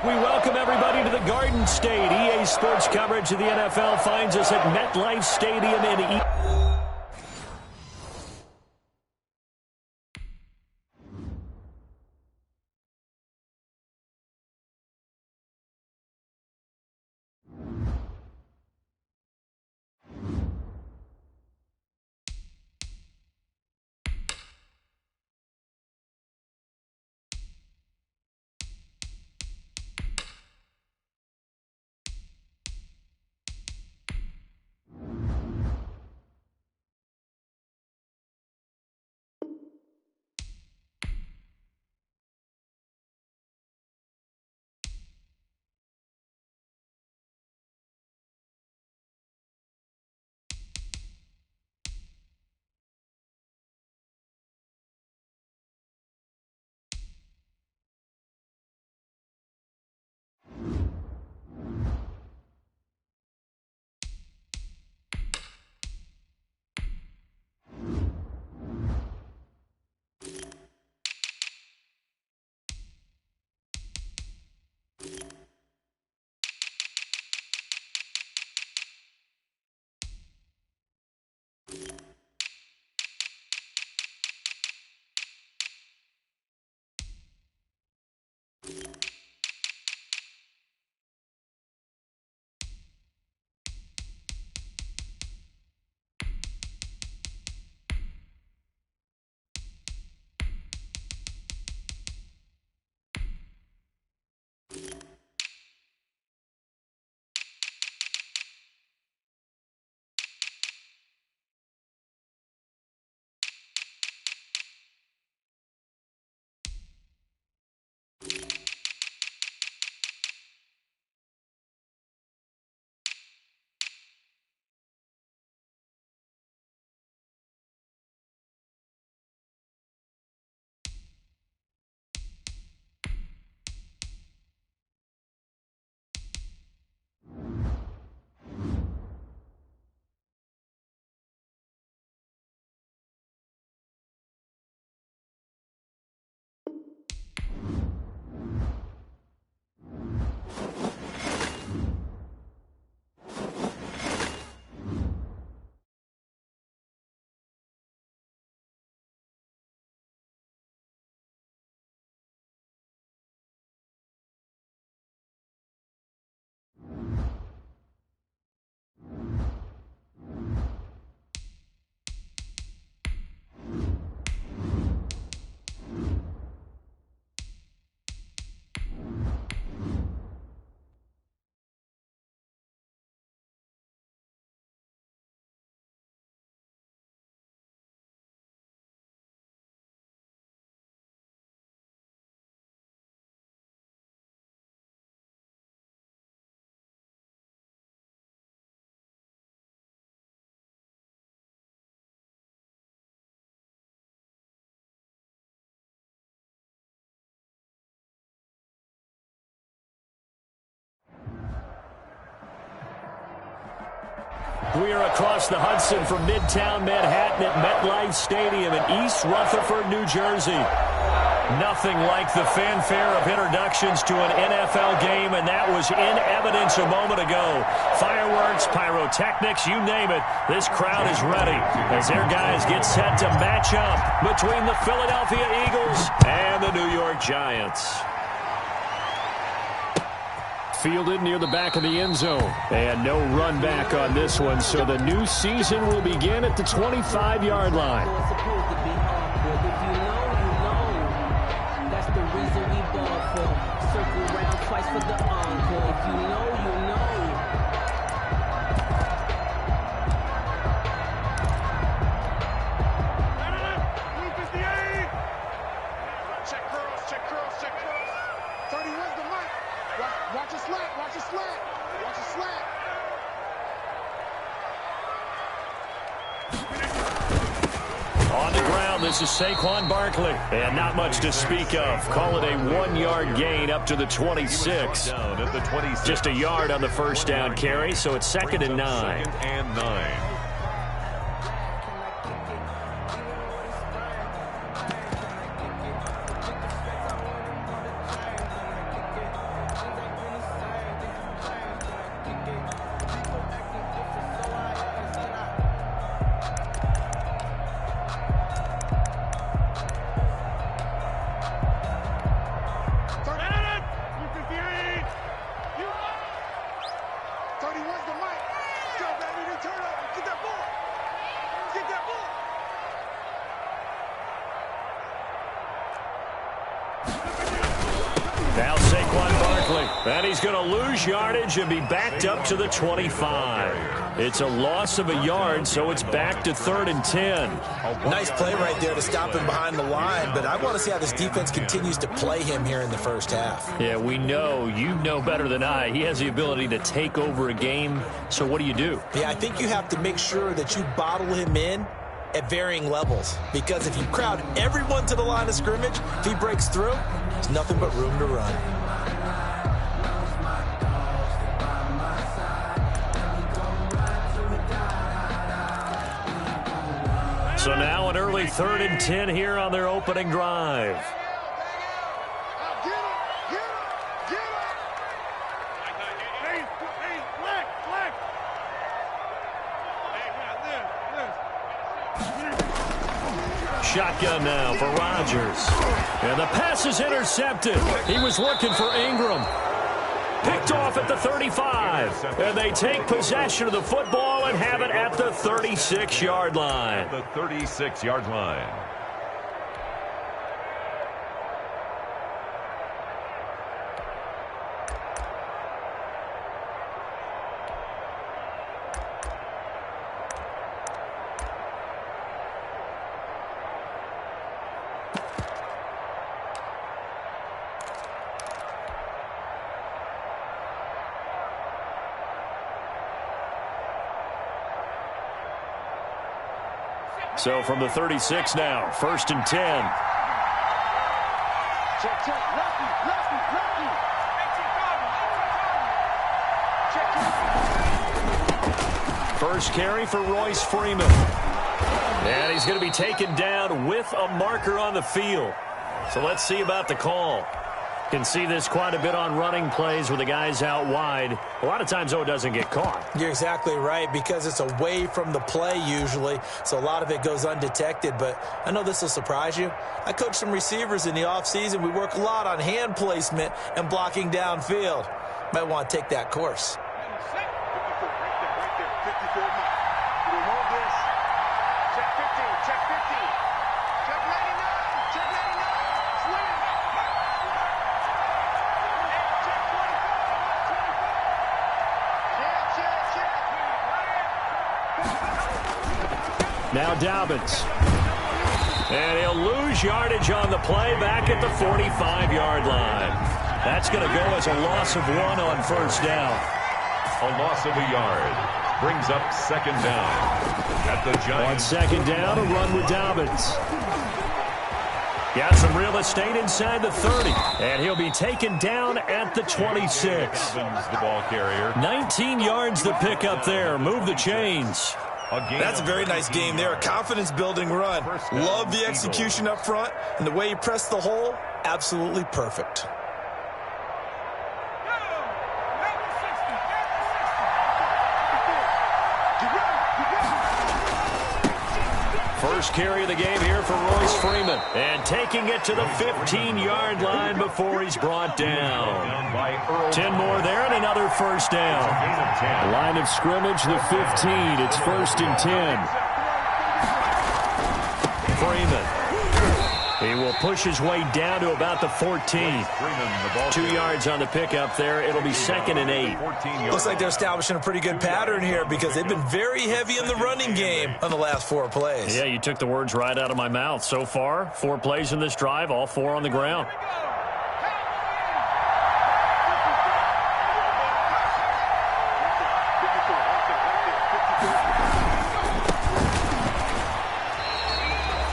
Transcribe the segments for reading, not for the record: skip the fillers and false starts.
We welcome everybody to the Garden State. EA Sports coverage of the NFL finds us at MetLife Stadium in We are across the Hudson from Midtown Manhattan at MetLife Stadium in East Rutherford, New Jersey. Nothing like the fanfare of introductions to an NFL game, and that was in evidence a moment ago. Fireworks, pyrotechnics, you name it. This crowd is ready as their guys get set to match up between the Philadelphia Eagles and the New York Giants. Fielded near the back of the end zone. And no run back on this one, so the new season will begin at the 25-yard line. That's the reason we ball for. Circle around twice for the encore. If you know, you know. Check curls, check curls, check curls. 31's the mic. Watch a slat, watch a slat, watch a slat. On the ground, this is Saquon Barkley. And not much to speak of. Call it a 1-yard gain up to the 26. Just a yard on the first down carry, so it's 2nd and 9. 2nd and 9. Now Saquon Barkley. And he's going to lose yardage and be backed up to the 25. It's a loss of a yard, so it's back to 3rd and 10. Nice play right there to stop him behind the line, but I want to see how this defense continues to play him here in the first half. Yeah, we know. You know better than I. He has the ability to take over a game, so what do you do? Yeah, I think you have to make sure that you bottle him in at varying levels, because if you crowd everyone to the line of scrimmage, if he breaks through, there's nothing but room to run. So now an early 3rd and 10 here on their opening drive. Shotgun now for Rodgers. And the pass is intercepted. He was looking for Ingram. Picked off at the 35. And they take possession of the football and have it at the 36-yard line. The 36-yard line. So from the 36 now, 1st and 10. Check, lefty. First carry for Royce Freeman. And he's going to be taken down with a marker on the field. So let's see about the call. Can see this quite a bit on running plays with the guys out wide. A lot of times, though, it doesn't get caught. You're exactly right, because it's away from the play usually, so a lot of it goes undetected. But I know this will surprise you. I coach some receivers in the offseason. We work a lot on hand placement and blocking downfield. Might want to take that course. Now Dobbins. And he'll lose yardage on the play back at the 45-yard line. That's going to go as a loss of 1 on 1st down. A loss of a yard. Brings up 2nd down. At the Giants. On 2nd down, a run with Dobbins. Got some real estate inside the 30. And he'll be taken down at the 26. Dobbins, the ball carrier. 19 yards to pick up there. Move the chains. That's a very nice game there. A confidence-building run. Love the execution up front, and the way he pressed the hole, absolutely perfect. First carry of the game here for Royce Freeman. And taking it to the 15-yard line before he's brought down. 10 more there and another 1st down. Line of scrimmage, the 15. It's 1st and 10. Freeman. He will push his way down to about the 14. 2 yards on the pickup there. It'll be 2nd and 8. Looks like they're establishing a pretty good pattern here, because they've been very heavy in the running game on the last 4 plays. Yeah, you took the words right out of my mouth. So far, 4 plays in this drive, all 4 on the ground.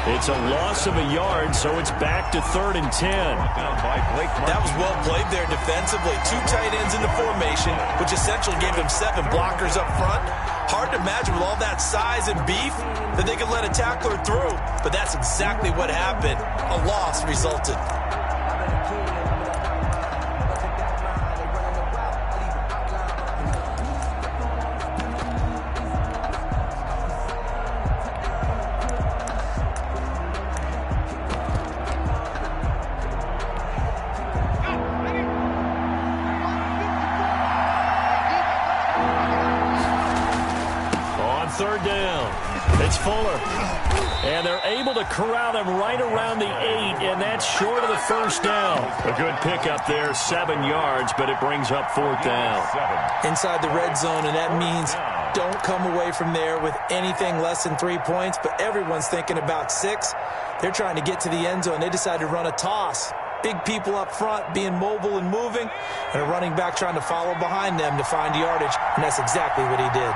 It's a loss of a yard, so it's back to 3rd and 10. That was well played there defensively. 2 tight ends in the formation, which essentially gave them 7 blockers up front. Hard to imagine with all that size and beef that they could let a tackler through. But that's exactly what happened. A loss resulted. It's Fuller. And they're able to corral him right around the 8, and that's short of the first down. A good pickup there, 7 yards, but it brings up 4th down. Inside the red zone, and that means don't come away from there with anything less than 3 points, but everyone's thinking about 6. They're trying to get to the end zone. They decide to run a toss. Big people up front being mobile and moving, and a running back trying to follow behind them to find yardage, and that's exactly what he did.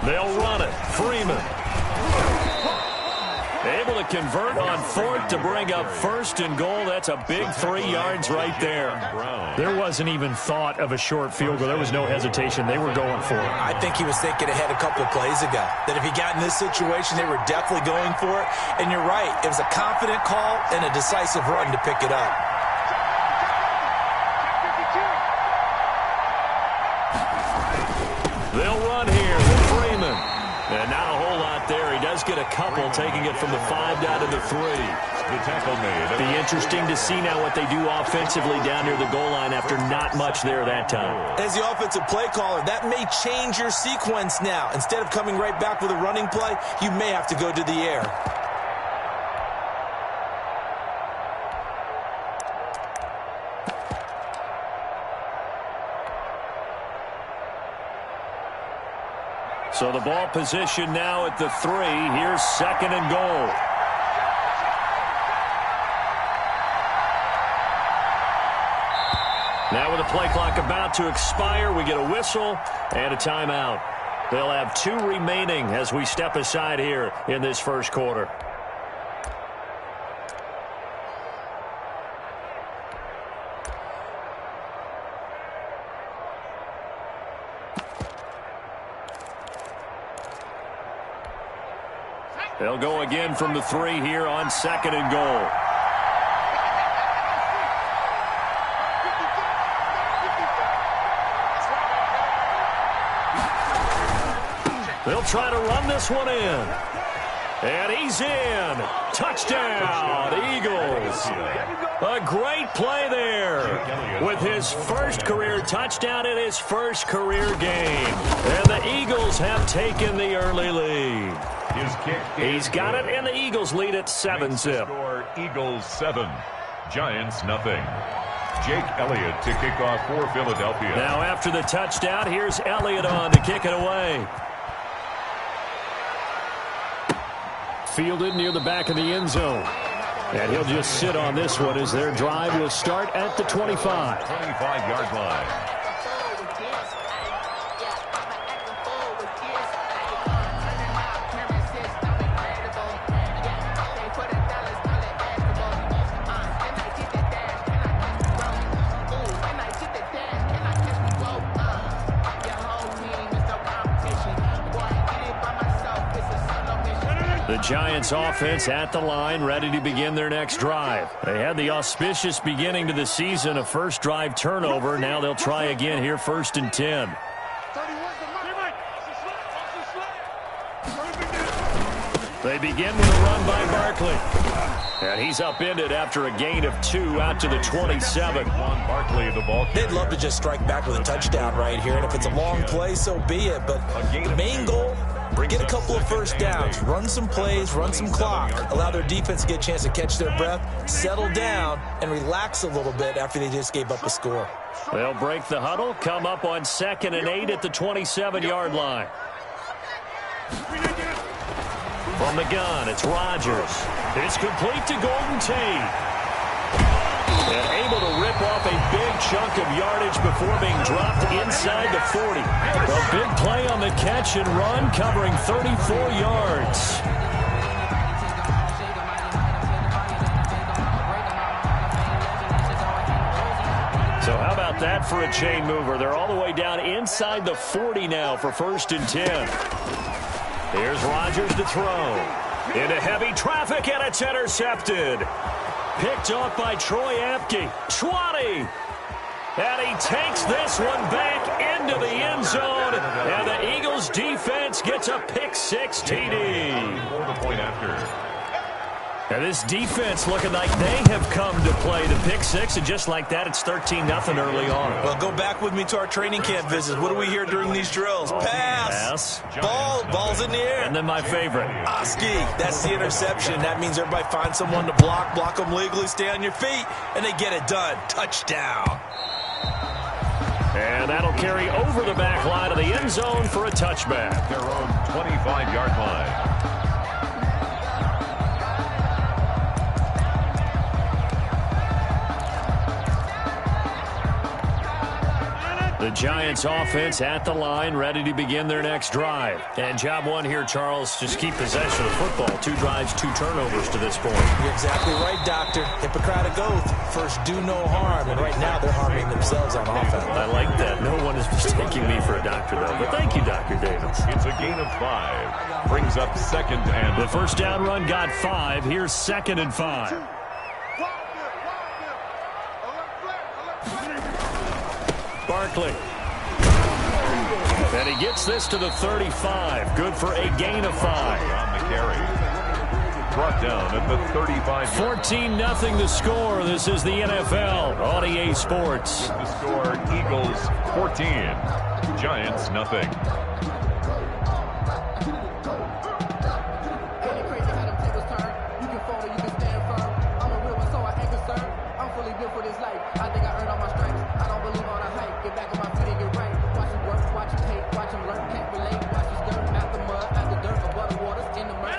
They'll run it. Freeman. Able to convert on 4th to bring up 1st and goal. That's a big 3 yards right there. There wasn't even thought of a short field goal. There was no hesitation. They were going for it. I think he was thinking ahead a couple of plays ago. That if he got in this situation, they were definitely going for it. And you're right. It was a confident call and a decisive run to pick it up. They'll run here with Freeman. And not a whole lot there. He does get a couple, taking it from the 5 down to the 3. The tackle made. Be interesting to see now what they do offensively down near the goal line after not much there that time. As the offensive play caller, that may change your sequence now. Instead of coming right back with a running play, you may have to go to the air. So the ball position now at the 3. Here's 2nd and goal. Now with the play clock about to expire, we get a whistle and a timeout. They'll have 2 remaining as we step aside here in this first quarter. They'll go again from the 3 here on 2nd and goal. They'll try to run this one in. And he's in. Touchdown, Eagles. A great play there with his first career touchdown in his first career game. And the Eagles have taken the early lead. He's got it, and the Eagles lead at 7-zip. Eagles 7, Giants nothing. Jake Elliott to kick off for Philadelphia. Now after the touchdown, here's Elliott on to kick it away. Fielded near the back of the end zone. And he'll just sit on this one as their drive will start at the 25. 25-yard line. The Giants offense at the line, ready to begin their next drive. They had the auspicious beginning to the season, a first drive turnover. Now they'll try again here, 1st and 10. They begin with a run by Barkley. And he's upended after a gain of 2 out to the 27. Barkley, the ball carrier. They'd love to just strike back with a touchdown right here, and if it's a long play, so be it. But the main goal, get a couple of first downs, run some plays, run some clock, allow their defense to get a chance to catch their breath, settle down, and relax a little bit after they just gave up a score. They'll break the huddle, come up on 2nd and 8 at the 27-yard line. From the gun, it's Rodgers. It's complete to Golden Tate. And able to rip off a big chunk of yardage before being dropped inside the 40. A big play on the catch and run, covering 34 yards. So how about that for a chain mover? They're all the way down inside the 40 now for 1st and 10. Here's Rodgers to throw. Into heavy traffic, and it's intercepted. Picked off by Troy Apke. 20. And he takes this one back into the end zone. And the Eagles defense gets a pick-6 TD. For the point after. And this defense looking like they have come to play the pick-6, and just like that, it's 13-0 early on. Well, go back with me to our training camp visits. What do we hear during these drills? Pass. Ball's in the air. And then my favorite. Oski, that's the interception. That means everybody finds someone to block them legally, stay on your feet, and they get it done. Touchdown. And that'll carry over the back line of the end zone for a touchback. Their own 25-yard line. The Giants offense at the line, ready to begin their next drive. And job one here, Charles, just keep possession of the football. 2 drives, 2 turnovers to this point. You're exactly right, Doctor. Hippocratic oath. First, do no harm. And right now, they're harming themselves on offense. I like that. No one is mistaking me for a doctor, though. But thank you, Dr. Davis. It's a gain of 5. Brings up 2nd and... The first down run got 5. Here's 2nd and 5. Barkley. And he gets this to the 35. Good for a gain of 5. On the carry. Brought down at the 35. 14-0 the score. This is the NFL on EA Sports. The score, Eagles 14. Giants nothing.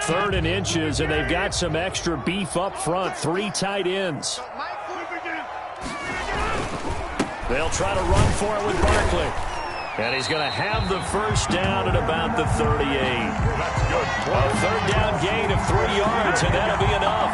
Third and inches, and they've got some extra beef up front. 3 tight ends. They'll try to run for it with Barkley. And he's going to have the first down at about the 38. That's good. A third down gain of 3 yards, and that'll be enough.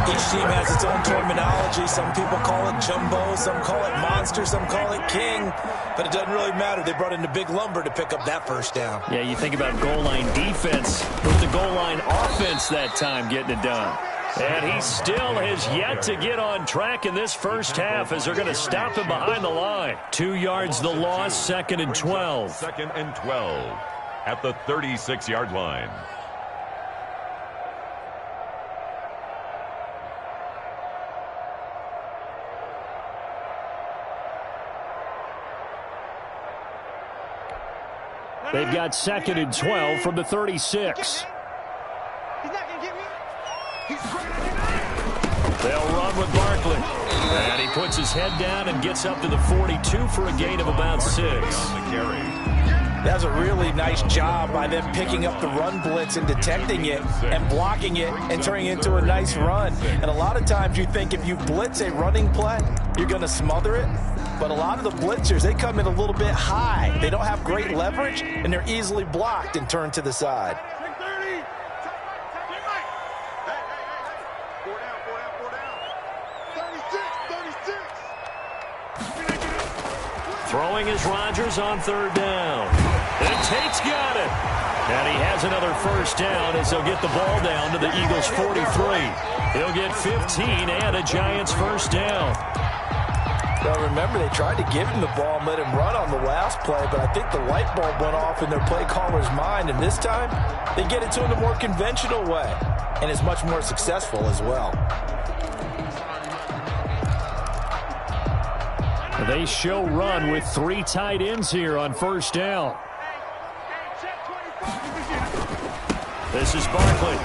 Each team has its own terminology. Some people call it jumbo, some call it monster, some call it king. But it doesn't really matter. They brought in the big lumber to pick up that first down. Yeah, you think about goal line defense. With the goal line offense that time getting it done. And he still has yet to get on track in this first half as they're going to stop him behind the line. 2 yards the loss, 2nd and 12. 2nd and 12 at the 36-yard line. They've got 2nd and 12 from the 36. They'll run with Barkley. And he puts his head down and gets up to the 42 for a gain of about 6. That was a really nice job by them picking up the run blitz and detecting it and blocking it and turning it into a nice run. And a lot of times you think if you blitz a running play, you're going to smother it. But a lot of the blitzers, they come in a little bit high. They don't have great leverage, and they're easily blocked and turned to the side. Throwing is Rodgers on 3rd down. And Tate's got it. And he has another first down as they'll get the ball down to the Eagles' 43. He'll get 15 and a Giants first down. Well, remember, they tried to give him the ball and let him run on the last play, but I think the light bulb went off in their play caller's mind, and this time they get it to him the more conventional way, and is much more successful as well. They show run with 3 tight ends here on first down. This is Barkley.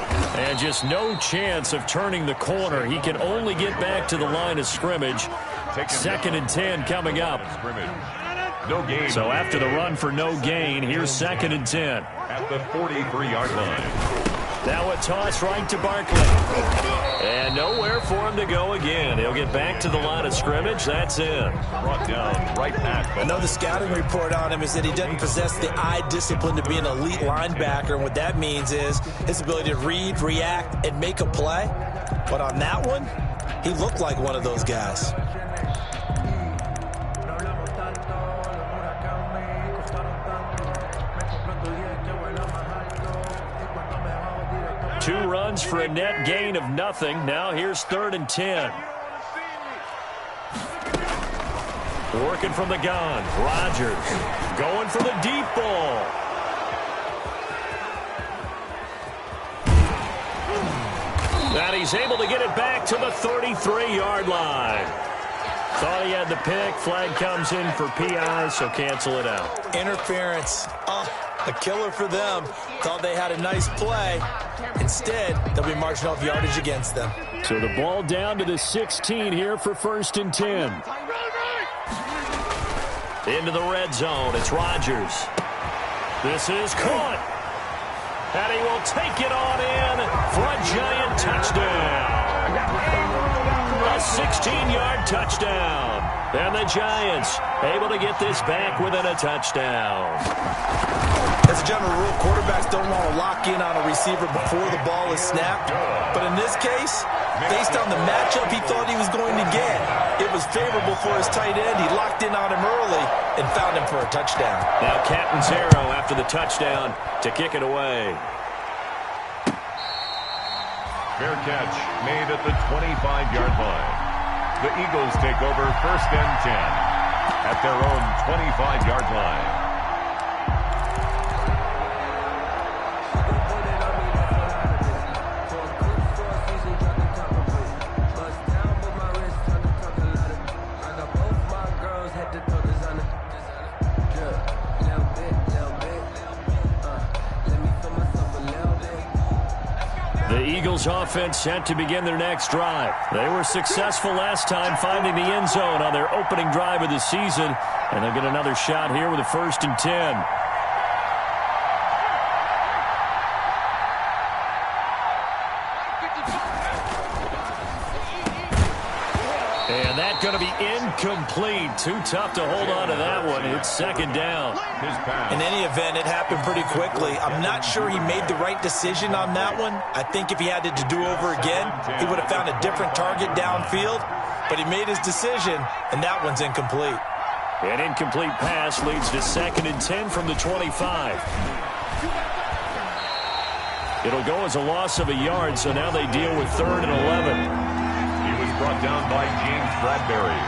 And just no chance of turning the corner. He can only get back to the line of scrimmage. 2nd and 10 coming up. No gain. So after the run for no gain, here's 2nd and 10. At the 43-yard line. Now a toss right to Barkley. And nowhere for him to go again. He'll get back to the line of scrimmage. That's in. Brought down right at. I know the scouting report on him is that he doesn't possess the eye discipline to be an elite linebacker. And what that means is his ability to read, react, and make a play. But on that one, he looked like one of those guys. Two runs for a net gain of nothing. Now here's 3rd and 10. Working from the gun. Rodgers going for the deep ball. And he's able to get it back to the 33-yard line. Thought he had the pick. Flag comes in for PI, so cancel it out. Interference. A killer for them. Thought they had a nice play. Instead, they'll be marching off yardage against them. So the ball down to the 16 here for 1st and 10. Into the red zone. It's Rodgers. This is caught. And he will take it on in for a Giant touchdown. A 16-yard touchdown. And the Giants able to get this back within a touchdown. As a general rule, quarterbacks don't want to lock in on a receiver before the ball is snapped. But in this case, based on the matchup he thought he was going to get, it was favorable for his tight end. He locked in on him early and found him for a touchdown. Now Catanzaro after the touchdown to kick it away. Fair catch made at the 25-yard line. The Eagles take over 1st and 10 at their own 25-yard line. Eagles offense set to begin their next drive. They were successful last time finding the end zone on their opening drive of the season, and they'll get another shot here with a 1st and 10. And that's going to be incomplete. Too tough to hold on to that one. It's 2nd down. In any event, it happened pretty quickly. I'm not sure he made the right decision on that one. I think if he had it to do over again, he would have found a different target downfield. But he made his decision, and that one's incomplete. An incomplete pass leads to 2nd and 10 from the 25. It'll go as a loss of a yard, so now they deal with 3rd and 11. Brought down by James Bradbury.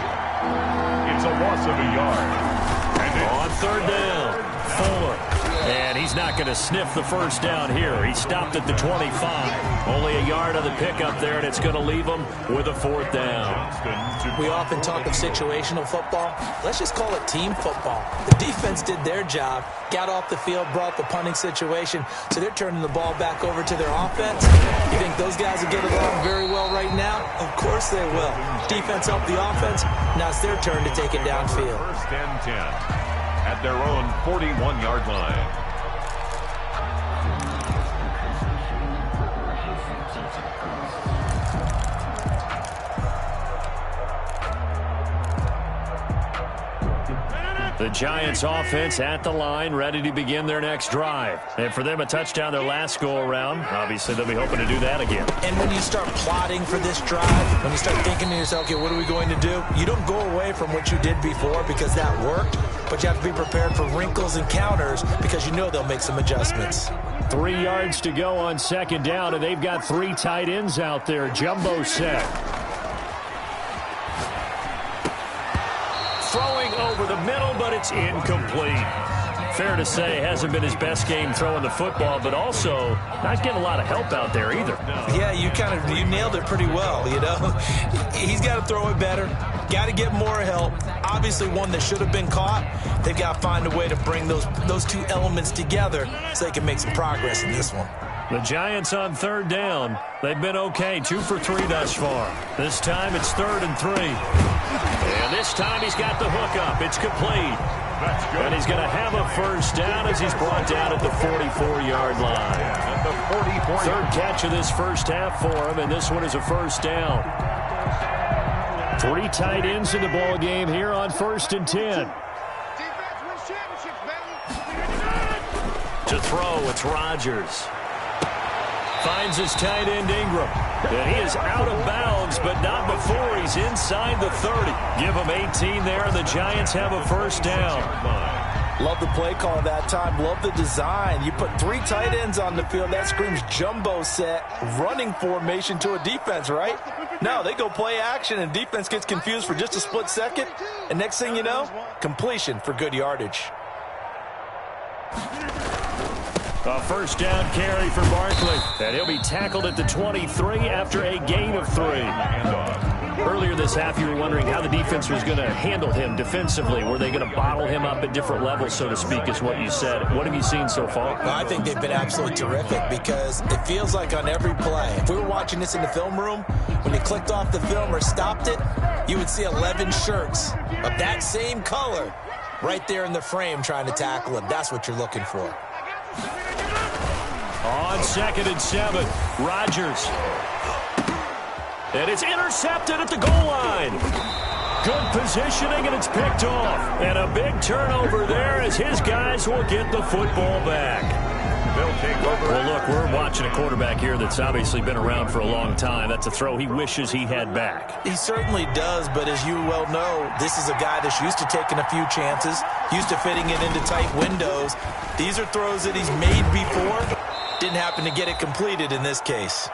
It's a loss of a yard. And on 3rd down, Fuller. And he's not going to sniff the 1st down here. He stopped at the 25. Only a yard on the pickup there, and it's going to leave him with a 4th down. We often talk of situational football. Let's just call it team football. The defense did their job, got off the field, brought the punting situation, so they're turning the ball back over to their offense. You think those guys will get along very well right now? Of course they will. Defense helped the offense. Now it's their turn to take it downfield. 1st and 10 at their own 41-yard line. The Giants offense at the line, ready to begin their next drive. And for them, a touchdown their last go-around. Obviously, they'll be hoping to do that again. And when you start plotting for this drive, when you start thinking to yourself, okay, what are we going to do? You don't go away from what you did before because that worked, but you have to be prepared for wrinkles and counters because you know they'll make some adjustments. 3 yards to go on 2nd down, and they've got 3 tight ends out there. Jumbo set. Throwing over the middle, but it's incomplete. Fair to say, hasn't been his best game throwing the football, but also not getting a lot of help out there either. Yeah, you nailed it pretty well, you know. He's got to throw it better. Got to get more help. Obviously one that should have been caught. They've got to find a way to bring those two elements together so they can make some progress in this one. The Giants on 3rd down. They've been okay, 2 for 3 thus far. This time it's 3rd and 3. And this time he's got the hook up. It's complete. That's good. And he's going to have a 1st down as he's brought down at the 44-yard line. At the 44. 3rd catch of this 1st half for him, and this one is a 1st down. 3 tight ends in the ball game here on 1st and 10. To throw, it's Rodgers. Finds his tight end Ingram. And he is out of bounds, but not before he's inside the 30. Give him 18 there, and the Giants have a 1st down. Love the play call that time. Love the design. You put 3 tight ends on the field. That screams jumbo set, running formation to a defense, right? No, they go play action, and defense gets confused for just a split second. And next thing you know, completion for good yardage. A first down carry for Barkley. And he'll be tackled at the 23 after a gain of 3. Earlier this half, you were wondering how the defense was going to handle him defensively. Were they going to bottle him up at different levels, so to speak, is what you said. What have you seen so far? Well, I think they've been absolutely terrific because it feels like on every play, if we were watching this in the film room, when you clicked off the film or stopped it, you would see 11 shirts of that same color right there in the frame trying to tackle him. That's what you're looking for. On 2nd and 7, Rodgers. And it's intercepted at the goal line. Good positioning, and it's picked off. And a big turnover there as his guys will get the football back. They'll take over. Well, look, we're watching a quarterback here that's obviously been around for a long time. That's a throw he wishes he had back. He certainly does, but as you well know, this is a guy that's used to taking a few chances, used to fitting it into tight windows. These are throws that he's made before. Didn't happen to get it completed in this case.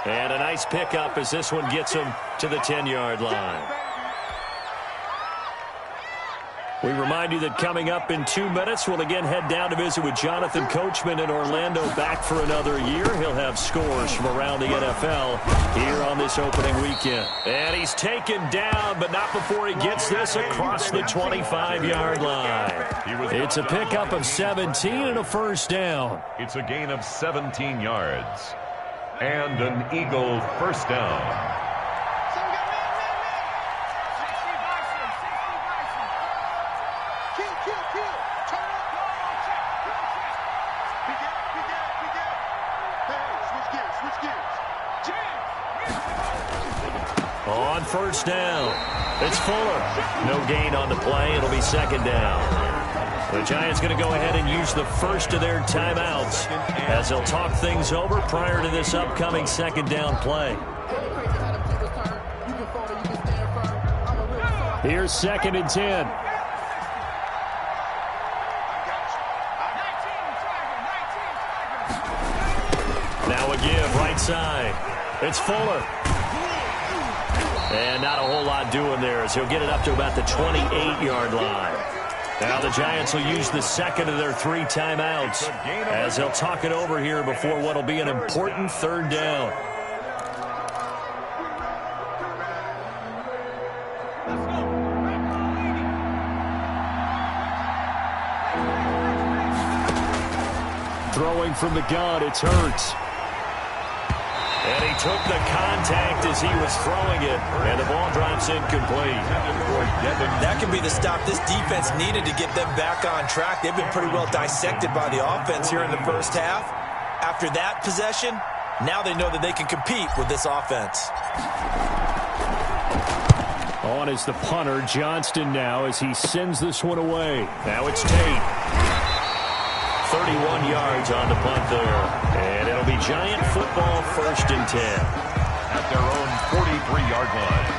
And a nice pickup as this one gets him to the 10-yard line. We remind you that coming up in 2 minutes, we'll again head down to visit with Jonathan Coachman in Orlando, back for another year. He'll have scores from around the NFL here on this opening weekend. And he's taken down, but not before he gets this across the 25-yard line. It's a pickup of 17 and a first down. It's a gain of 17 yards. And an Eagle first down. On first down, it's Fuller. No gain on the play. It'll be 2nd down. The Giants going to go ahead and use the first of their timeouts as they'll talk things over prior to this upcoming 2nd down play. Here's 2nd and 10. Now a give right side. It's Fuller. And not a whole lot doing there as he'll get it up to about the 28-yard line. Now the Giants will use the 2nd of their 3 timeouts as they'll talk it over here before what will be an important 3rd down. Throwing from the gun, it's Hurts. And he took the contact as he was throwing it, and the ball drops incomplete. That could be the stop this defense needed to get them back on track. They've been pretty well dissected by the offense here in the first half. After that possession, now they know that they can compete with this offense. On is the punter, Johnston, now as he sends this one away. Now it's Tate. 31 yards on the punt there. And it'll be Giant football, 1st and 10. At their own 43-yard line.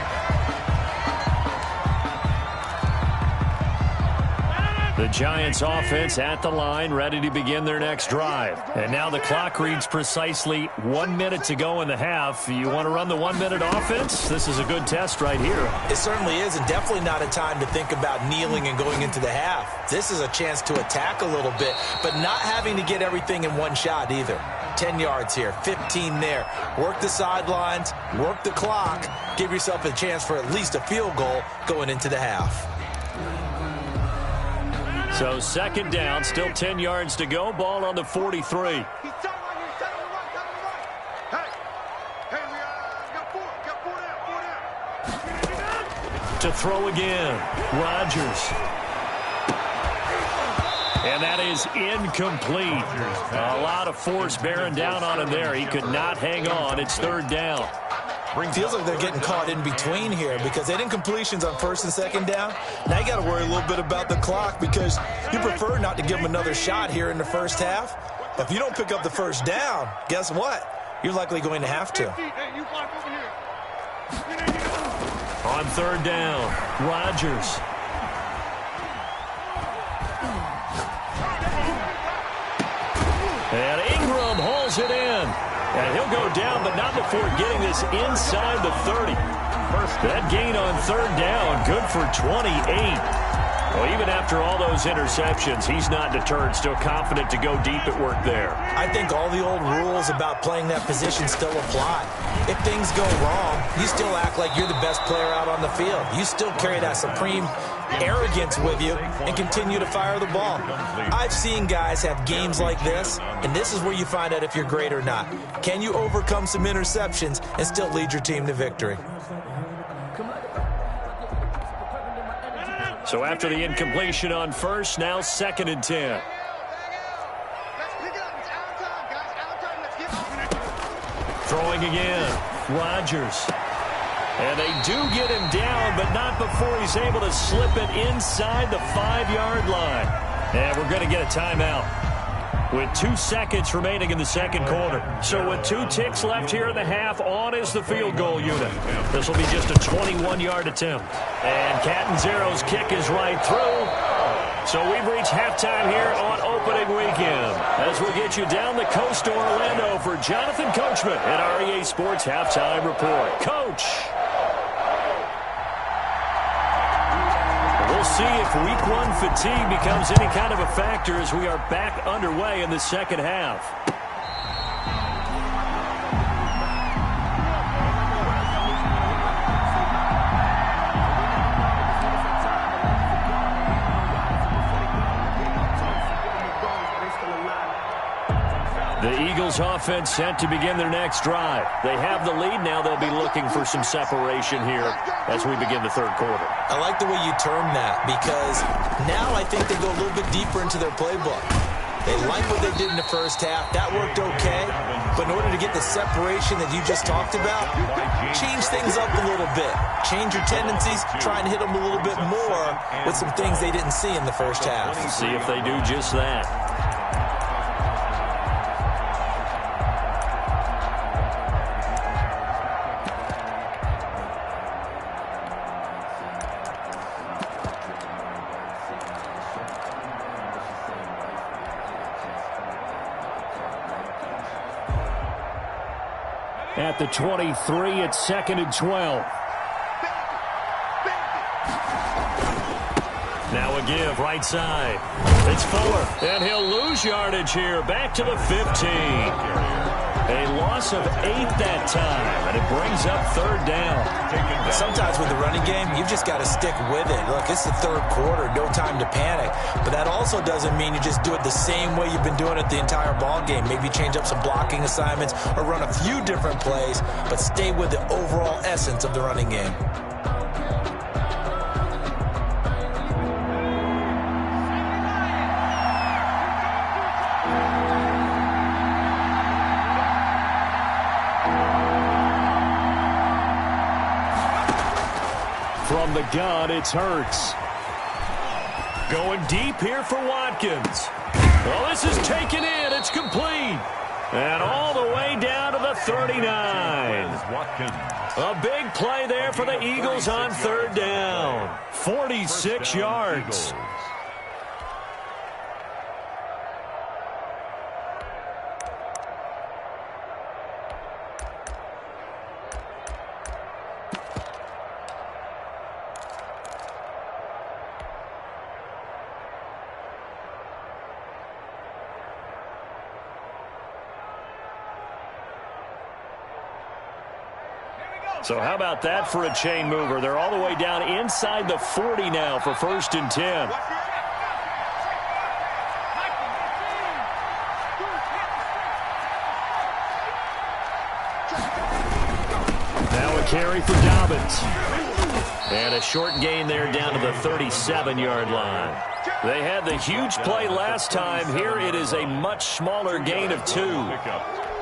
The Giants offense at the line, ready to begin their next drive. And now the clock reads precisely 1 minute to go in the half. You want to run the 1-minute offense? This is a good test right here. It certainly is, and definitely not a time to think about kneeling and going into the half. This is a chance to attack a little bit, but not having to get everything in one shot either. 10 yards here, 15 there. Work the sidelines, work the clock, give yourself a chance for at least a field goal going into the half. So 2nd down, still 10 yards to go. Ball on the 43. To throw again, Rodgers. And that is incomplete. A lot of force bearing down on him there. He could not hang on. It's 3rd down. Feels like they're getting caught in between here because they didn't completions on 1st and 2nd down. Now you got to worry a little bit about the clock because you prefer not to give them another shot here in the first half. If you don't pick up the 1st down, guess what? You're likely going to have to. On 3rd down, Rodgers. And Ingram hauls it in. And he'll go down, but not before getting this inside the 30. That gain on third down, good for 28. Well, even after all those interceptions, he's not deterred, still confident to go deep at work there. I think all the old rules about playing that position still apply. If things go wrong, you still act like you're the best player out on the field. You still carry that supreme arrogance with you and continue to fire the ball. I've seen guys have games like this, and this is where you find out if you're great or not. Can you overcome some interceptions and still lead your team to victory? So after the incompletion on first, now 2nd and 10. Throwing again, Rodgers. And they do get him down, but not before he's able to slip it inside the 5-yard line. And we're going to get a timeout with 2 seconds remaining in the second quarter. So with 2 ticks left here in the half, on is the field goal unit. This will be just a 21-yard attempt. And Catanzaro's kick is right through. So we've reached halftime here on opening weekend. As we get you down the coast to Orlando for Jonathan Coachman at REA Sports Halftime Report. Coach! We'll see if week 1 fatigue becomes any kind of a factor as we are back underway in the second half. The Eagles offense set to begin their next drive. They have the lead. Now they'll be looking for some separation here as we begin the third quarter. I like the way you term that because now I think they go a little bit deeper into their playbook. They like what they did in the first half. That worked okay. But in order to get the separation that you just talked about, change things up a little bit. Change your tendencies. Try and hit them a little bit more with some things they didn't see in the first half. See if they do just that. At the 23, it's 2nd and 12. Now a give, right side. It's Fuller, and he'll lose yardage here. Back to the 15. A loss of 8 that time, and it brings up third down. Sometimes with the running game, you've just got to stick with it. Look, it's the third quarter, no time to panic. But that also doesn't mean you just do it the same way you've been doing it the entire ball game. Maybe change up some blocking assignments or run a few different plays, but stay with the overall essence of the running game. From the gun, it's Hurts. Going deep here for Watkins. Well, this is taken in. It's complete. And all the way down to the 39. A big play there for the Eagles on third down. 46 yards. So how about that for a chain mover? They're all the way down inside the 40 now for 1st and 10. Now a carry for Dobbins. And a short gain there down to the 37-yard line. They had the huge play last time. Here it is a much smaller gain of 2.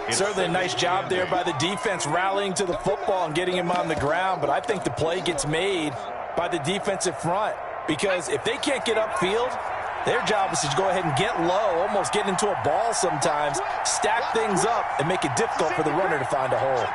Certainly a nice job there by the defense rallying to the football and getting him on the ground, but I think the play gets made by the defensive front because if they can't get upfield, their job is to go ahead and get low, almost get into a ball sometimes, stack things up, and make it difficult for the runner to find a hole.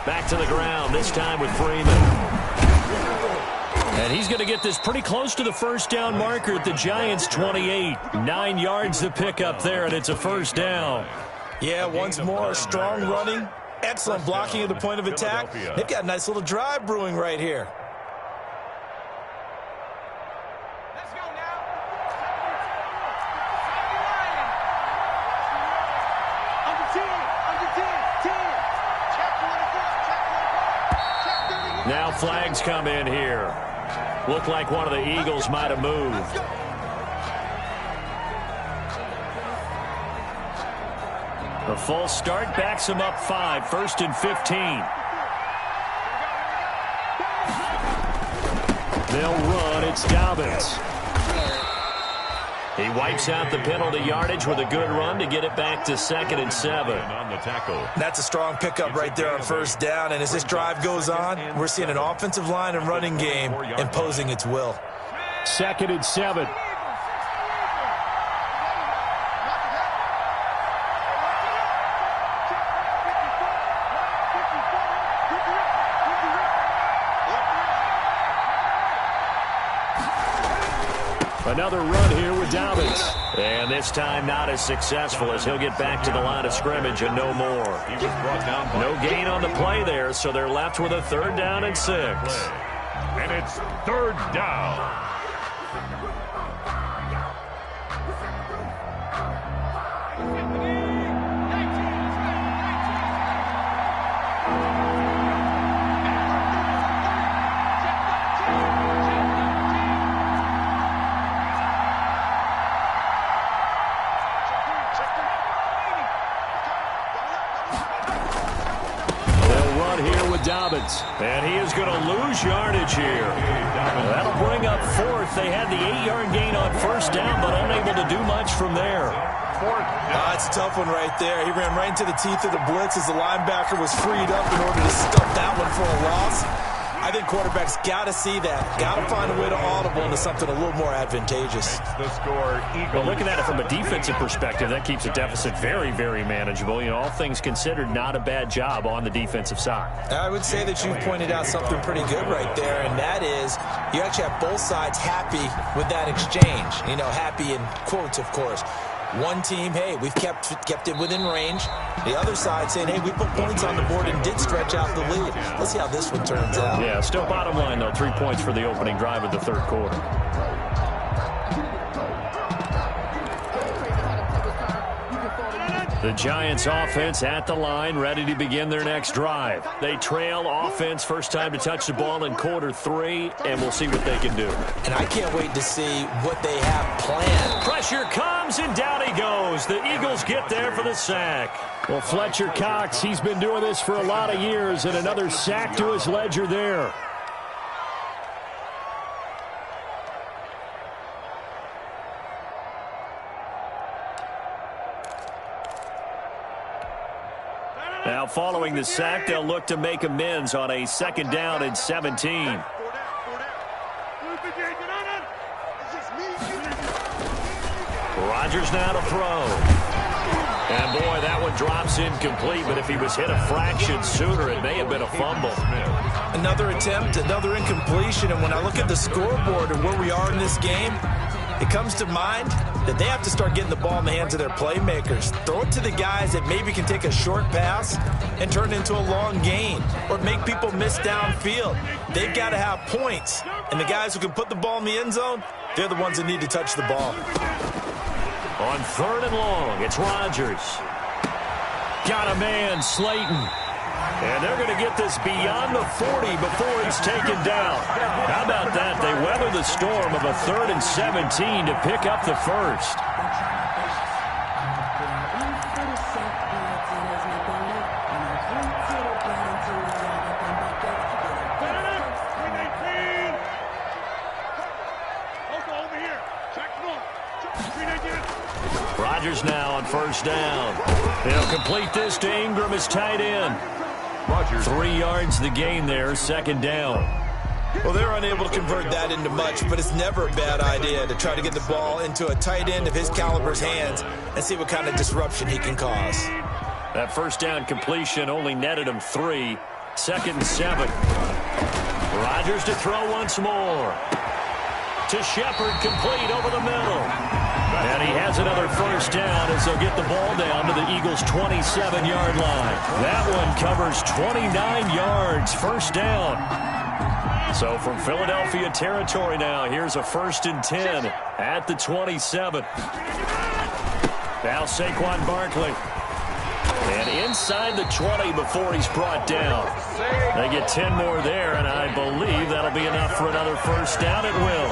Back to the ground, this time with Freeman. And he's going to get this pretty close to the first down marker at the Giants' 28. 9 yards to pick up there, and it's a first down. Yeah, once more, strong running, excellent blocking at the point of attack. They've got a nice little drive brewing right here. Let's go now. Under 10, under 10, 10. Check 24, check 24, check 31. Now flags come in here. Looked like one of the Eagles might have moved. The full start backs him up 5, 1st and 15. They'll run. It's Dobbins. He wipes out the penalty yardage with a good run to get it back to 2nd and 7. On the tackle. That's a strong pickup right there on first down. And as this drive goes on, we're seeing an offensive line and running game imposing its will. 2nd and 7. Another run here with Dobbins. And this time not as successful as he'll get back to the line of scrimmage and no more. He was brought down by No gain on the play there, so they're left with a 3rd down and 6. And it's 3rd down. Dobbins, and he is going to lose yardage here. That'll bring up 4th. They had the 8-yard gain on first down, but unable to do much from there. It's a tough one right there. He ran right into the teeth of the blitz as the linebacker was freed up in order to stuff that one for a loss. I think quarterbacks got to see that. Got to find a way to audible into something a little more advantageous. The score, Well, looking at it from a defensive perspective, that keeps the deficit very, very manageable. You know, all things considered, not a bad job on the defensive side. I would say that you've pointed out something pretty good right there, and that is you actually have both sides happy with that exchange. You know, happy in quotes, of course. One team, hey, we've kept it within range. The other side saying, hey, we put points on the board and did stretch out the lead. Let's see how this one turns out. Yeah, still bottom line, though, 3 points for the opening drive of the 3rd quarter. The Giants offense at the line, ready to begin their next drive. They trail offense, first time to touch the ball in quarter 3, and we'll see what they can do. And I can't wait to see what they have planned. Pressure comes, and down he goes. The Eagles get there for the sack. Well, Fletcher Cox, he's been doing this for a lot of years, and another sack to his ledger there. Now, following the sack, they'll look to make amends on a 2nd down and 17. Rodgers now to throw. And, boy, that one drops incomplete, but if he was hit a fraction sooner, it may have been a fumble. Another attempt, another incompletion, and when I look at the scoreboard and where we are in this game, it comes to mind that they have to start getting the ball in the hands of their playmakers. Throw it to the guys that maybe can take a short pass and turn it into a long gain or make people miss downfield. They've got to have points, and the guys who can put the ball in the end zone, they're the ones that need to touch the ball. On 3rd and long, it's Rodgers. Got a man, Slayton. And they're going to get this beyond the 40 before it's taken down. How about that? They weather the storm of a 3rd and 17 to pick up the first. Rodgers now on first down. They'll complete this to Ingram as tight end. 3 yards the gain there, 2nd down. Well, they're unable to convert that into much, but it's never a bad idea to try to get the ball into a tight end of his caliber's hands and see what kind of disruption he can cause. That first down completion only netted him 3. 2nd and 7. Rodgers to throw once more. To Shepard, complete over the middle. And he has another first down as they'll get the ball down to the Eagles' 27-yard line. That one covers 29 yards, first down. So from Philadelphia territory now, here's a 1st and 10 at the 27. Now Saquon Barkley. And inside the 20 before he's brought down. They get 10 more there, and I believe that'll be enough for another first down at will.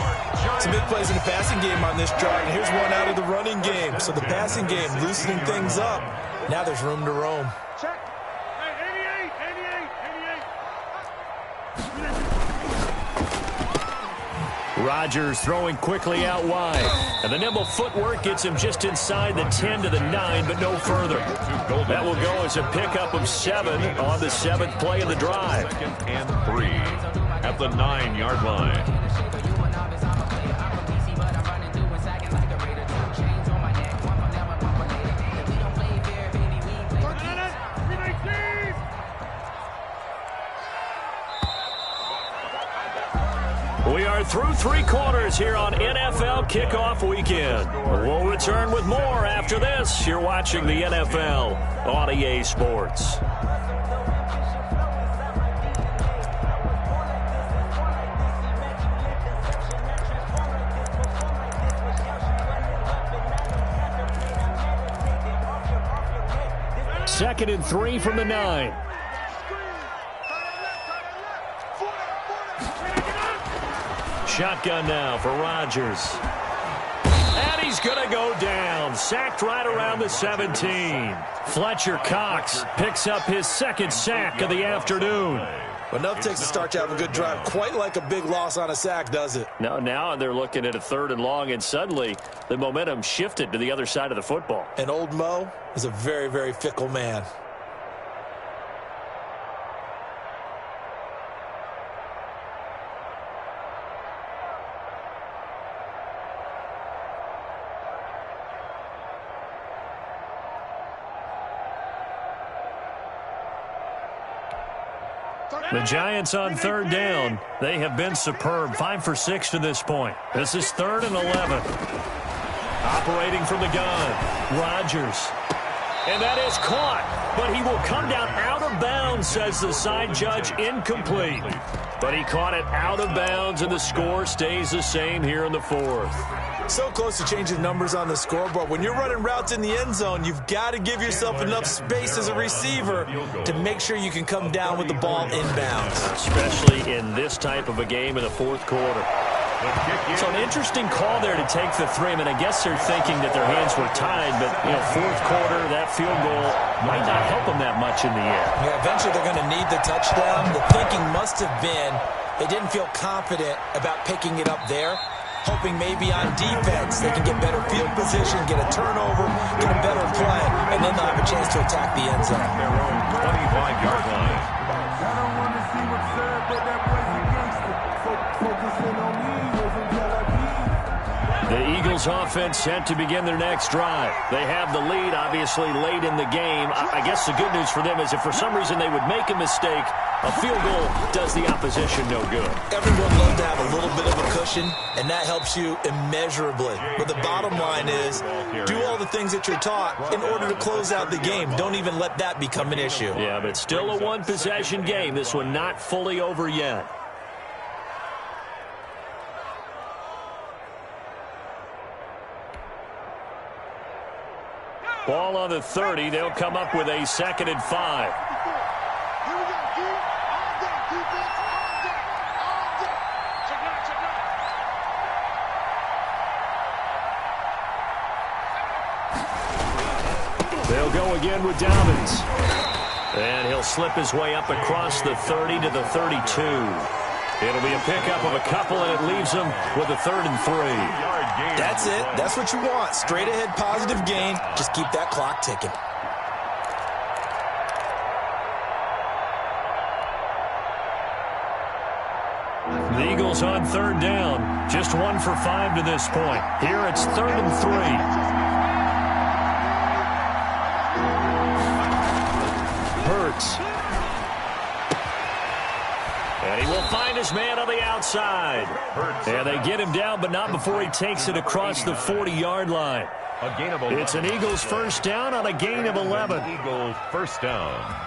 Some big plays in the passing game on this drive, and here's one out of the running game. So the passing game loosening things up. Now there's room to roam. Check. Hey, 88. Rodgers throwing quickly out wide. And the nimble footwork gets him just inside the 10 to the 9, but no further. That will go as a pickup of 7 on the 7th play of the drive. 2nd and 3 at the 9-yard line. We are through 3 quarters here on NFL Kickoff Weekend. We'll return with more after this. You're watching the NFL on EA Sports. Second and 3 from the 9. Shotgun now for Rodgers. And he's going to go down. Sacked right around the 17. Fletcher Cox picks up his 2nd sack of the afternoon. But enough takes to start to have a good drive. Quite like a big loss on a sack, does it? No, now they're looking at a 3rd and long, and suddenly the momentum shifted to the other side of the football. And old Mo is a very, very fickle man. The Giants on 3rd down. They have been superb. 5 for 6 to this point. This is 3rd and 11. Operating from the gun. Rodgers. And that is caught. But he will come down out of bounds, says the side judge. Incomplete. But he caught it out of bounds, and the score stays the same here in the 4th. So close to changing numbers on the scoreboard. When you're running routes in the end zone, you've got to give yourself enough space as a receiver to make sure you can come down with the ball inbounds. Especially in this type of a game in the 4th quarter. So an interesting call there to take the 3. I mean, I guess they're thinking that their hands were tied, but, 4th quarter, that field goal might not help them that much in the end. Yeah, eventually they're going to need the touchdown. The thinking must have been they didn't feel confident about picking it up there, hoping maybe on defense they can get better field position, get a turnover, get a better play, and then they'll have a chance to attack the end zone. Their own 25-yard line. I don't want to see what's said, but that was against it. Focusing on me wasn't Tel Aviv. The Eagles offense set to begin their next drive. They have the lead, obviously, late in the game. I guess the good news for them is if for some reason they would make a mistake, a field goal does the opposition no good. Everyone loves to have a little bit of a cushion, and that helps you immeasurably. But the bottom line is, do all the things that you're taught in order to close out the game. Don't even let that become an issue. Yeah, but still a one-possession game. This one not fully over yet. Ball on the 30. They'll come up with a 2nd and 5. Here we go, D. All day, defense. All day. All day. Check it out, check it out. They'll go again with Dobbins. And he'll slip his way up across the 30 to the 32. It'll be a pickup of a couple, and it leaves them with a 3rd and 3. That's it. That's what you want. Straight ahead positive gain. Just keep that clock ticking. The Eagles on 3rd down. Just 1 for 5 to this point. Here it's 3rd and 3. Hurts. find his man on the outside. And they get him down, but not before he takes it across the 40-yard line. A gain of 11. It's an Eagles first down on a gain of 11. Eagles first down.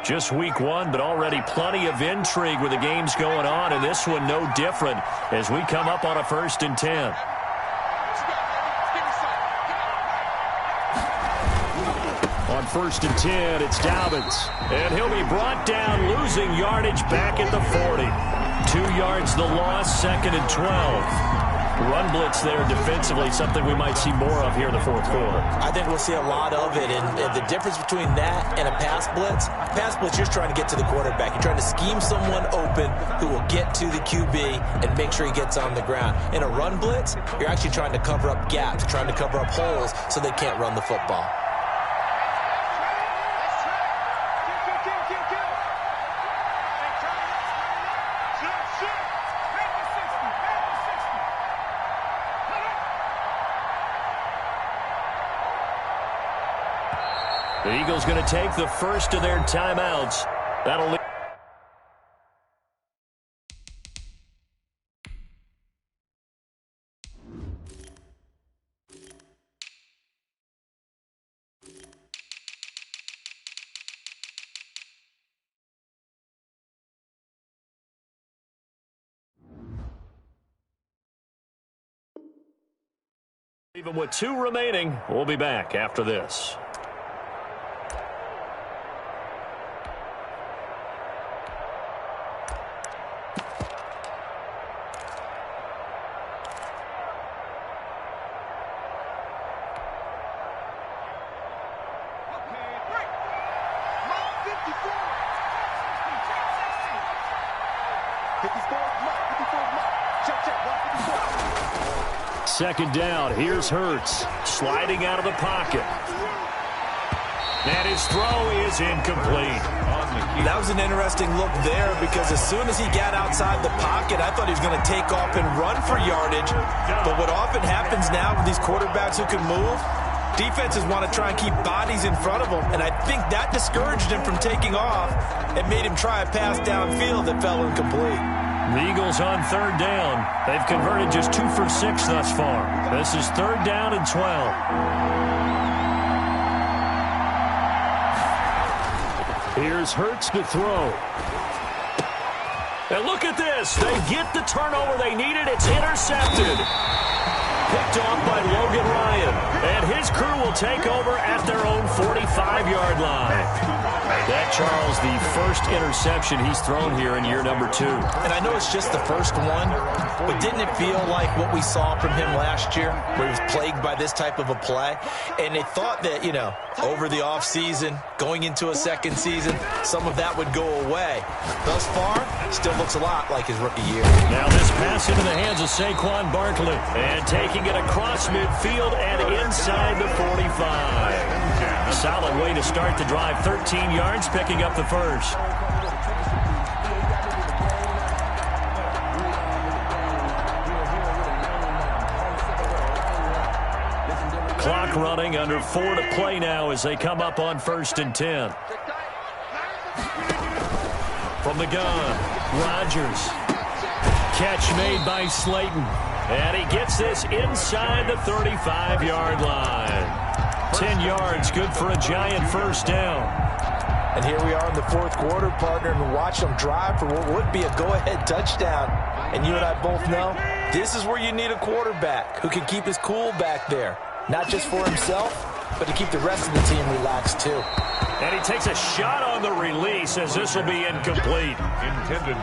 Just week one, but already plenty of intrigue with the games going on, and this one no different as we come up on a 1st and 10. On 1st and 10, it's Dobbins. And he'll be brought down, losing yardage back at the 40. 2 yards the loss, 2nd and 12. Run blitz there defensively, something we might see more of here in the 4th quarter. I think we'll see a lot of it, and the difference between that and a pass blitz, you're just trying to get to the quarterback. You're trying to scheme someone open who will get to the QB and make sure he gets on the ground. In a run blitz, you're actually trying to cover up gaps, trying to cover up holes so they can't run the football. The Eagles going to take the first of their timeouts. That'll leave. Even with 2 remaining, we'll be back after this. Second down, here's Hurts, sliding out of the pocket. And his throw is incomplete. That was an interesting look there because as soon as he got outside the pocket, I thought he was going to take off and run for yardage. But what often happens now with these quarterbacks who can move, defenses want to try and keep bodies in front of them, and I think that discouraged him from taking off and made him try a pass downfield that fell incomplete. The Eagles on 3rd down. They've converted just 2 for 6 thus far. This is 3rd down and 12. Here's Hurts to throw. And look at this. They get the turnover they needed. It's intercepted. Picked off by Logan Ryan. And his crew will take over at their own 45-yard line. That, Charles, the first interception he's thrown here in year number 2. And I know it's just the first one, but didn't it feel like what we saw from him last year, where he was plagued by this type of a play? And they thought that, you know, over the offseason, going into a second season, some of that would go away. Thus far, still looks a lot like his rookie year. Now this pass into the hands of Saquon Barkley. And taking it across midfield and inside the 45. Solid way to start the drive. 13 yards, picking up the first. Clock running, under 4 to play now as they come up on 1st and 10. From the gun, Rodgers. Catch made by Slayton. And he gets this inside the 35-yard line. 10 yards, good for a giant first down. And here we are in the 4th quarter, partner, and watch them drive for what would be a go-ahead touchdown. And you and I both know this is where you need a quarterback who can keep his cool back there. Not just for himself, but to keep the rest of the team relaxed, too. And he takes a shot on the release as this will be incomplete.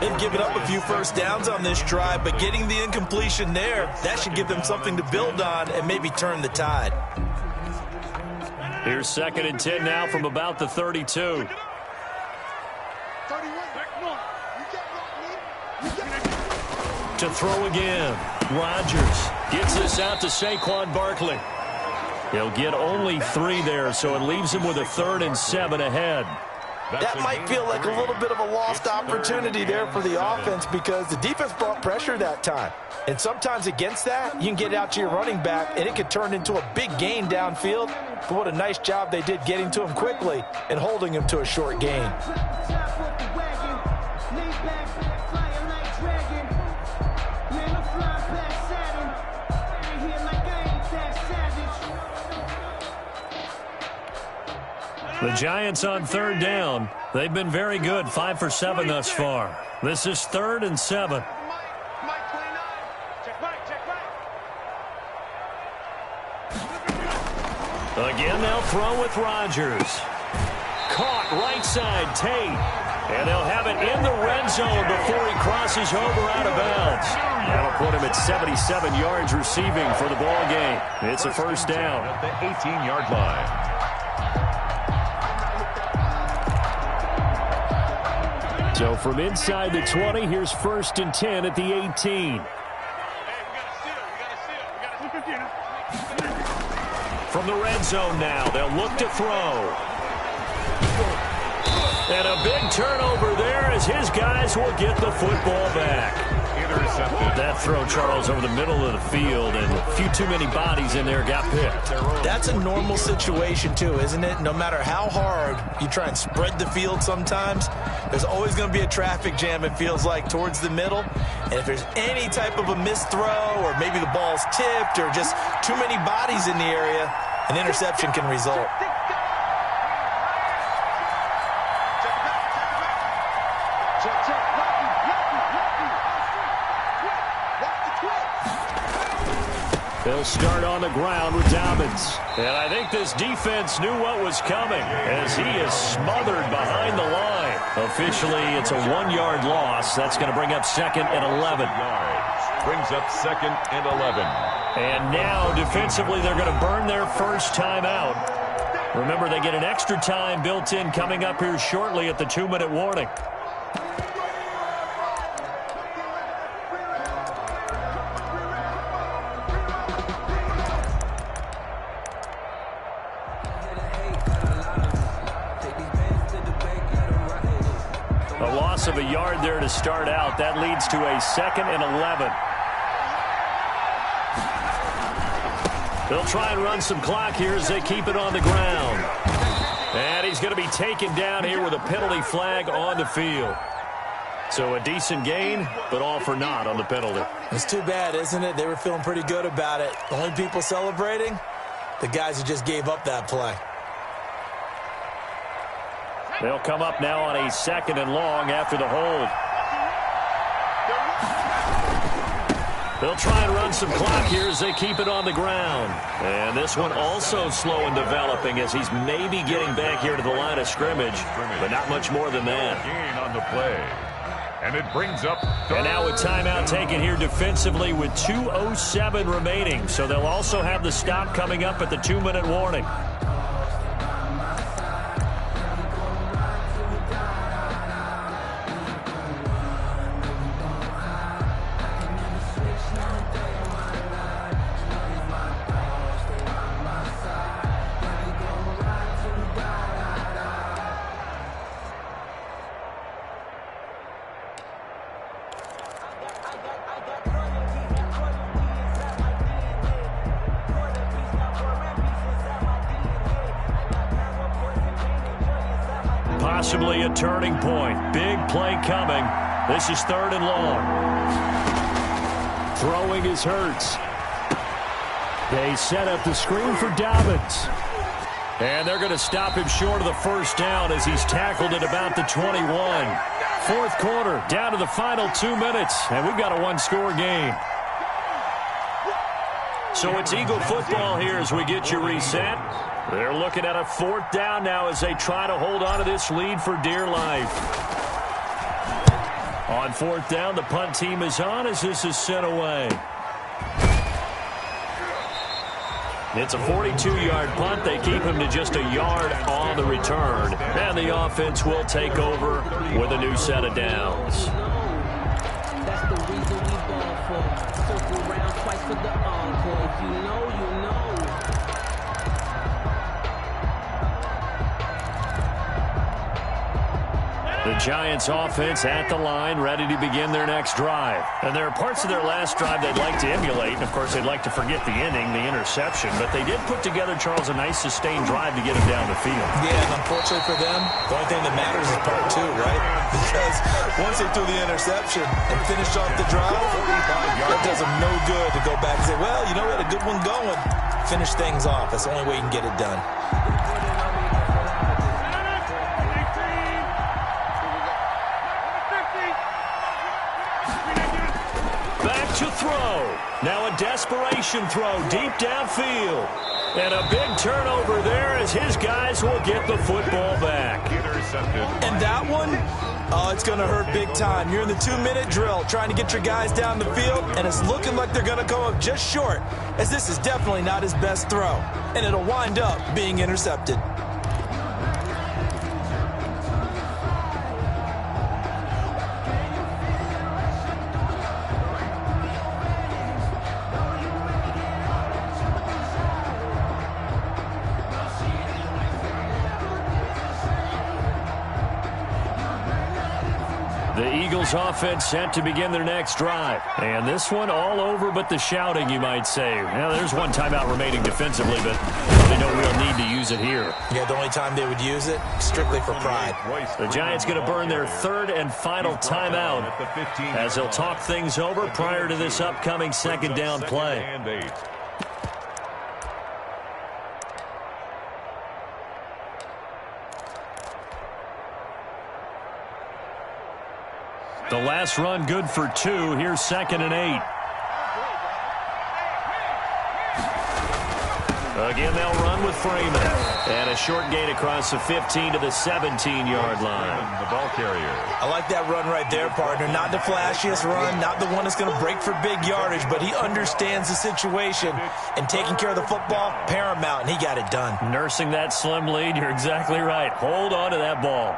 They've given up a few first downs on this drive, but getting the incompletion there, that should give them something to build on and maybe turn the tide. Here's 2nd and 10 now from about the 32. To throw again. Rodgers gets this out to Saquon Barkley. He'll get only 3 there, so it leaves him with a 3rd and 7 ahead. That might feel like a little bit of a lost opportunity there for the offense because the defense brought pressure that time. And sometimes against that, you can get out to your running back, and it could turn into a big gain downfield. But what a nice job they did getting to him quickly and holding him to a short gain. The Giants on 3rd down. They've been very good, 5 for 7 thus far. This is 3rd and 7. Again, they'll throw with Rodgers. Caught right side, Tate. And they'll have it in the red zone before he crosses over out of bounds. That'll put him at 77 yards receiving for the ball game. It's a first down. At the 18-yard line. So from inside the 20, here's 1st and 10 at the 18. From the red zone now, they'll look to throw. And a big turnover there as his guys will get the football back. Intercepted. That throw, Charles, over the middle of the field, and a few too many bodies in there got picked. That's a normal situation, too, isn't it? No matter how hard you try and spread the field sometimes, there's always going to be a traffic jam, it feels like, towards the middle. And if there's any type of a missed throw or maybe the ball's tipped or just too many bodies in the area, an interception can result. They'll start on the ground with Dobbins. And I think this defense knew what was coming as he is smothered behind the line. Officially, it's a 1-yard loss. That's going to bring up 2nd and 11. Brings up 2nd and 11. And now, defensively, they're going to burn their first time out. Remember, they get an extra time built in coming up here shortly at the 2-minute warning. Of a yard there to start out. That leads to a 2nd and 11. They'll try and run some clock here as they keep it on the ground. And he's going to be taken down here with a penalty flag on the field. So a decent gain, but all for naught on the penalty. It's too bad, isn't it? They were feeling pretty good about it. The only people celebrating, the guys who just gave up that play. They'll come up now on a 2nd and long after the hold. They'll try and run some clock here as they keep it on the ground. And this one also slow in developing as he's maybe getting back here to the line of scrimmage, but not much more than that. Gain on the play. And it brings up... And now a timeout taken here defensively with 2:07 remaining. So they'll also have the stop coming up at the 2-minute warning. Possibly a turning point. Big play coming. This is 3rd and long. Throwing is Hurts. They set up the screen for Dobbins. And they're going to stop him short of the first down as he's tackled at about the 21. 4th quarter, down to the final 2 minutes. And we've got a 1-score game. So it's Eagle football here as we get you reset. They're looking at a 4th down now as they try to hold on to this lead for dear life. On 4th down, the punt team is on as this is sent away. It's a 42-yard punt. They keep him to just a yard on the return. And the offense will take over with a new set of downs. That's the reason we ball for. Circle around twice for the encore. If you know, you know. Giants offense at the line, ready to begin their next drive. And there are parts of their last drive they'd like to emulate. And, of course, they'd like to forget the inning, the interception. But they did put together, Charles, a nice sustained drive to get him down the field. Yeah, and unfortunately for them, the only thing that matters is part two, right? Because once they threw the interception and finished off the drive, that does them no good to go back and say, well, you know, we had a good one going. Finish things off. That's the only way you can get it done. To throw. Now a desperation throw deep downfield. And a big turnover there as his guys will get the football back. Intercepted. And that one, oh, it's going to hurt big time. You're in the 2-minute drill trying to get your guys down the field, and it's looking like they're going to come up just short, as this is definitely not his best throw. And it'll wind up being intercepted. The Eagles offense set to begin their next drive. And this one all over but the shouting, you might say. Now, there's one timeout remaining defensively, but really no real need to use it here. Yeah, the only time they would use it, strictly for pride. The Giants going to burn their third and final timeout as they'll talk things over prior to this upcoming second down play. The last run good for 2. Here's 2nd and 8. Again, they'll run with Freeman. And a short gain across the 15 to the 17-yard line. The ball carrier. I like that run right there, partner. Not the flashiest run, not the one that's going to break for big yardage, but he understands the situation, and taking care of the football, paramount, and he got it done. Nursing that slim lead, you're exactly right. Hold on to that ball.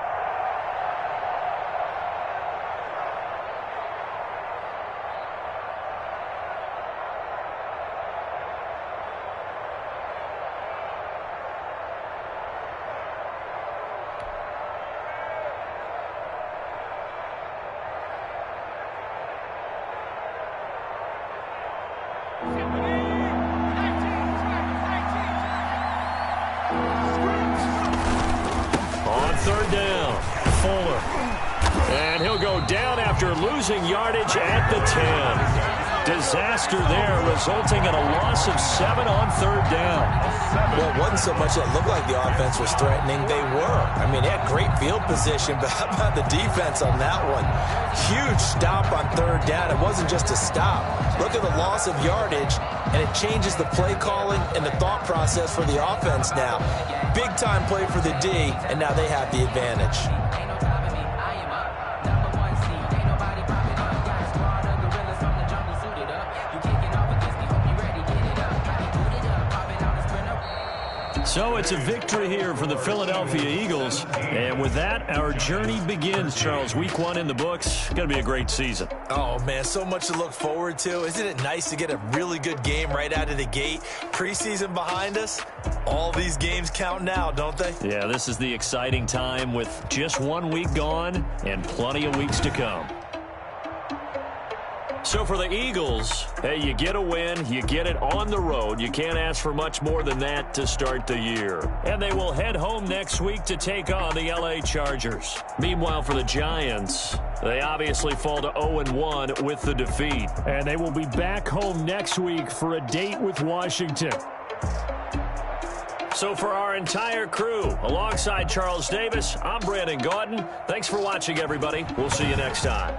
Third down, Fuller. And he'll go down after losing yardage at the 10. Disaster there, resulting in a loss of 7 on third down. Well, it wasn't so much that it looked like the offense was threatening. They were. I mean, they had great field position, but how about the defense on that one? Huge stop on third down. It wasn't just a stop. Look at the loss of yardage, and it changes the play calling and the thought process for the offense now. Big-time play for the D, and now they have the advantage. So it's a victory here for the Philadelphia Eagles. And with that, our journey begins, Charles. Week 1 in the books. Going to be a great season. Oh, man, so much to look forward to. Isn't it nice to get a really good game right out of the gate? Preseason behind us. All these games count now, don't they? Yeah, this is the exciting time with just 1 week gone and plenty of weeks to come. So for the Eagles, hey, you get a win, you get it on the road. You can't ask for much more than that to start the year. And they will head home next week to take on the LA Chargers. Meanwhile, for the Giants, they obviously fall to 0-1 with the defeat. And they will be back home next week for a date with Washington. So for our entire crew, alongside Charles Davis, I'm Brandon Gaudin. Thanks for watching, everybody. We'll see you next time.